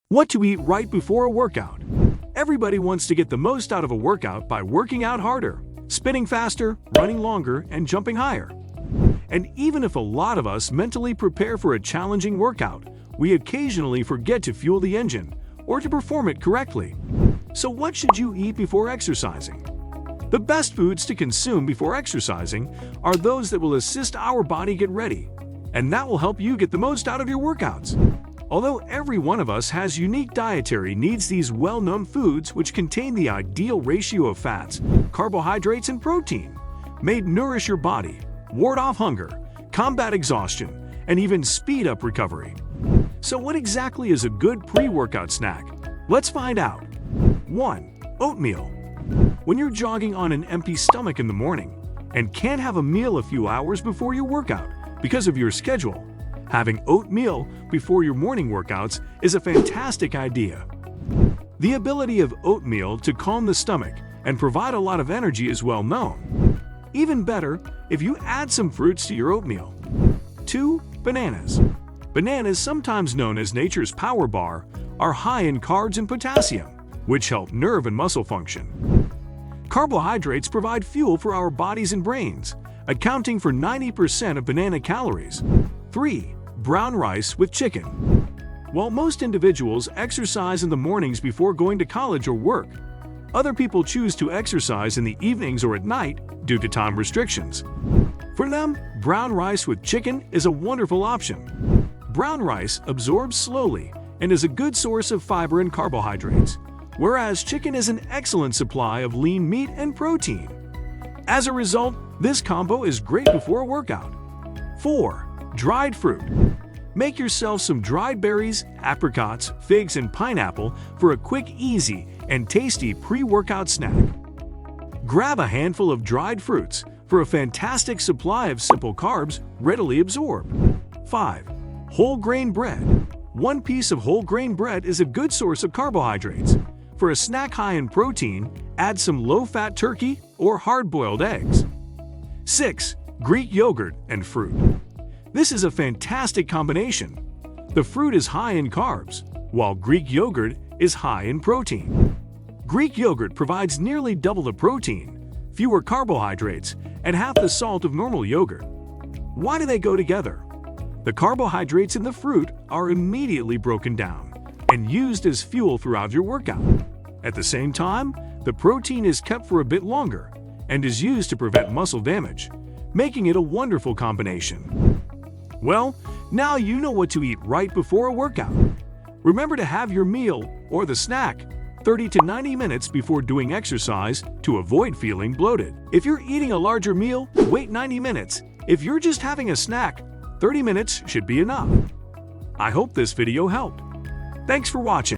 What to eat right before a workout. Everybody wants to get the most out of a workout by working out harder, spinning faster, running longer, and jumping higher. And even if a lot of us mentally prepare for a challenging workout, we occasionally forget to fuel the engine or to perform it correctly. So what should you eat before exercising? The best foods to consume before exercising are those that will assist our body get ready, and that will help you get the most out of your workouts. Although every one of us has unique dietary needs, these well-known foods, which contain the ideal ratio of fats, carbohydrates, and protein, may nourish your body, ward off hunger, combat exhaustion, and even speed up recovery. So what exactly is a good pre-workout snack? Let's find out. 1. Oatmeal. When you're jogging on an empty stomach in the morning and can't have a meal a few hours before your workout because of your schedule, having oatmeal before your morning workouts is a fantastic idea. The ability of oatmeal to calm the stomach and provide a lot of energy is well known. Even better if you add some fruits to your oatmeal. 2. Bananas. Bananas, sometimes known as nature's power bar, are high in carbs and potassium, which help nerve and muscle function. Carbohydrates provide fuel for our bodies and brains, accounting for 90% of banana calories. 3. Brown rice with chicken. While most individuals exercise in the mornings before going to college or work, other people choose to exercise in the evenings or at night due to time restrictions. For them, brown rice with chicken is a wonderful option. Brown rice absorbs slowly and is a good source of fiber and carbohydrates, whereas chicken is an excellent supply of lean meat and protein. As a result, this combo is great before a workout. 4. Dried fruit. Make yourself some dried berries, apricots, figs, and pineapple for a quick, easy, and tasty pre-workout snack. Grab a handful of dried fruits for a fantastic supply of simple carbs readily absorbed. 5. Whole grain bread. One piece of whole grain bread is a good source of carbohydrates. For a snack high in protein, add some low-fat turkey or hard-boiled eggs. 6. Greek yogurt and fruit. This is a fantastic combination. The fruit is high in carbs, while Greek yogurt is high in protein. Greek yogurt provides nearly double the protein, fewer carbohydrates, and half the salt of normal yogurt. Why do they go together? The carbohydrates in the fruit are immediately broken down and used as fuel throughout your workout. At the same time, the protein is kept for a bit longer and is used to prevent muscle damage, making it a wonderful combination. Well, now you know what to eat right before a workout. Remember to have your meal or the snack 30 to 90 minutes before doing exercise to avoid feeling bloated. If you're eating a larger meal, wait 90 minutes. If you're just having a snack, 30 minutes should be enough. I hope this video helped. Thanks for watching.